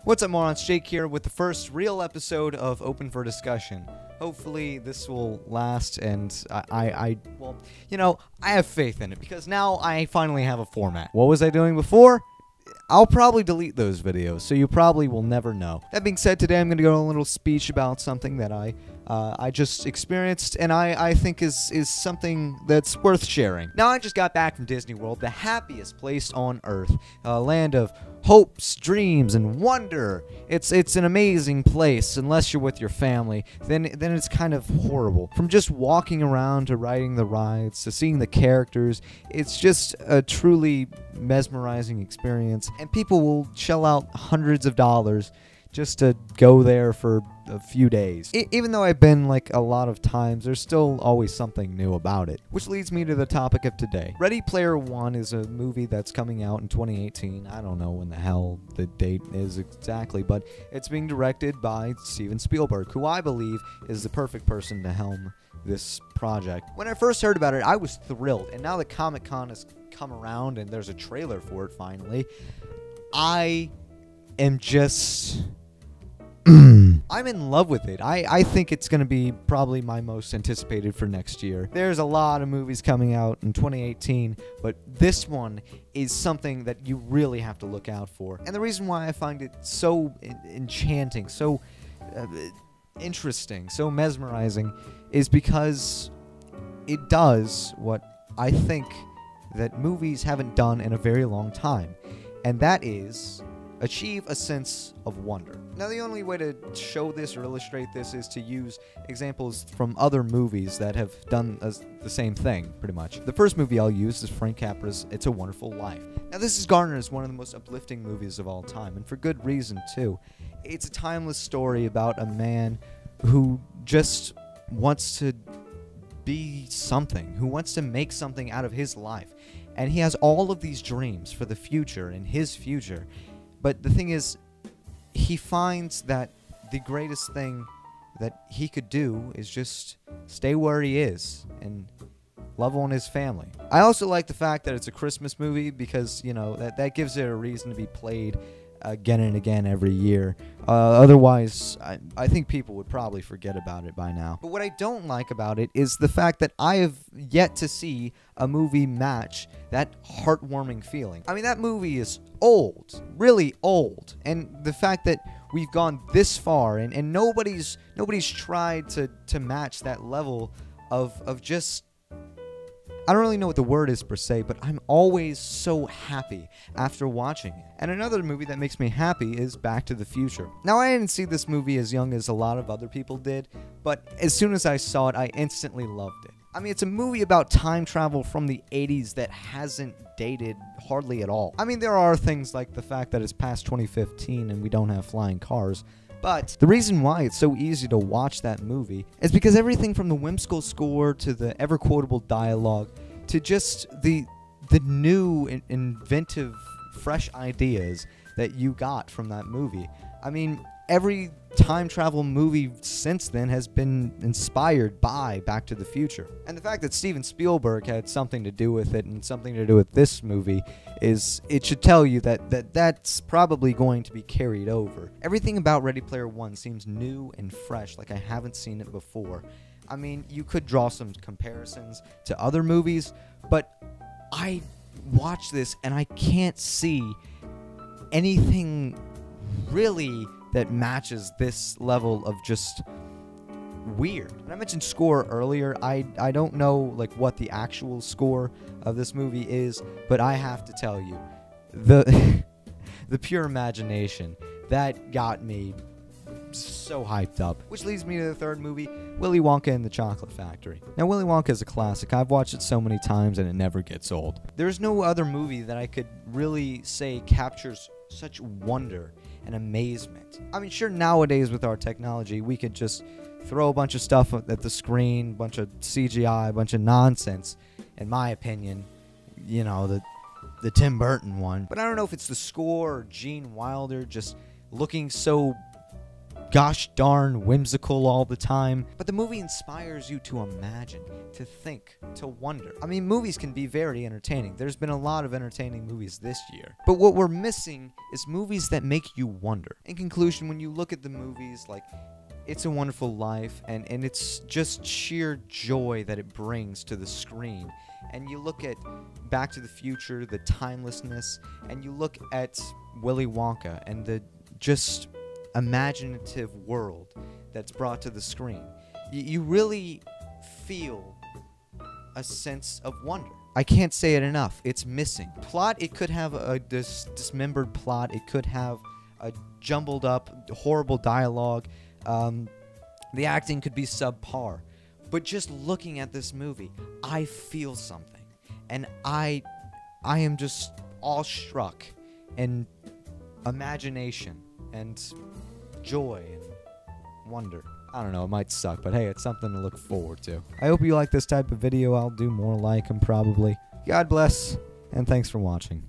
What's up, morons? Jake here with the first real episode of Open for Discussion. Hopefully this will last, and I have faith in it, because now I finally have a format. What was I doing before? I'll probably delete those videos, so you probably will never know. That being said, today I'm going to go on a little speech about something that I just experienced, and I think is something that's worth sharing. Now, I just got back from Disney World, the happiest place on Earth, a land of hopes, dreams, and wonder. It's an amazing place, unless you're with your family. Then it's kind of horrible. From just walking around to riding the rides to seeing the characters, it's just a truly mesmerizing experience. And people will shell out hundreds of dollars just to go there for a few days. Even though I've been like a lot of times, there's still always something new about it. Which leads me to the topic of today. Ready Player One is a movie that's coming out in 2018. I don't know when the hell the date is exactly, but it's being directed by Steven Spielberg, who I believe is the perfect person to helm this project. When I first heard about it, I was thrilled, and now that Comic-Con has come around and there's a trailer for it finally, I am just... I'm in love with it. I think it's going to be probably my most anticipated for next year. There's a lot of movies coming out in 2018, but this one is something that you really have to look out for. And the reason why I find it so enchanting, so interesting, so mesmerizing, is because it does what I think that movies haven't done in a very long time, and that is achieve a sense of wonder. Now, the only way to show this or illustrate this is to use examples from other movies that have done the same thing, pretty much. The first movie I'll use is Frank Capra's It's a Wonderful Life. Now, this is garnered as one of the most uplifting movies of all time, and for good reason, too. It's a timeless story about a man who just wants to be something, who wants to make something out of his life. And he has all of these dreams for the future and his future. But the thing is, he finds that the greatest thing that he could do is just stay where he is and love on his family. I also like the fact that it's a Christmas movie because, you know, that gives it a reason to be played again and again every year. Otherwise, I think people would probably forget about it by now. But what I don't like about it is the fact that I have yet to see a movie match that heartwarming feeling. I mean, that movie is old, really old, and the fact that we've gone this far and nobody's tried to match that level of just... I don't really know what the word is per se, but I'm always so happy after watching it. And another movie that makes me happy is Back to the Future. Now, I didn't see this movie as young as a lot of other people did, but as soon as I saw it, I instantly loved it. I mean, it's a movie about time travel from the 80s that hasn't dated hardly at all. I mean, there are things like the fact that it's past 2015 and we don't have flying cars, but the reason why it's so easy to watch that movie is because everything from the whimsical score to the ever-quotable dialogue to just the new, inventive, fresh ideas that you got from that movie. I mean, every time travel movie since then has been inspired by Back to the Future. And the fact that Steven Spielberg had something to do with it and something to do with this movie it should tell you that's probably going to be carried over. Everything about Ready Player One seems new and fresh, like I haven't seen it before. I mean, you could draw some comparisons to other movies, but I watch this and I can't see anything really that matches this level of just weird. And I mentioned score earlier. I don't know like what the actual score of this movie is, but I have to tell you, the pure imagination that got me so hyped up. Which leads me to the third movie, Willy Wonka and the Chocolate Factory. Now, Willy Wonka is a classic. I've watched it so many times and it never gets old. There's no other movie that I could really say captures such wonder and amazement. I mean, sure, nowadays with our technology, we could just throw a bunch of stuff at the screen, a bunch of CGI, a bunch of nonsense, in my opinion, you know, the Tim Burton one. But I don't know if it's the score or Gene Wilder just looking so gosh darn whimsical all the time, but the movie inspires you to imagine, to think, to wonder. I mean, movies can be very entertaining. There's been a lot of entertaining movies this year. But what we're missing is movies that make you wonder. In conclusion, when you look at the movies like It's a Wonderful Life, and it's just sheer joy that it brings to the screen, and you look at Back to the Future, the timelessness, and you look at Willy Wonka and the just imaginative world that's brought to the screen, you really feel a sense of wonder. I can't say it enough. It's missing. Plot, it could have a dismembered plot. It could have a jumbled up, horrible dialogue. The acting could be subpar. But just looking at this movie, I feel something. And I am just awestruck in imagination and joy and wonder. I don't know, it might suck, but hey, it's something to look forward to. I hope you like this type of video. I'll do more like them probably. God bless, and thanks for watching.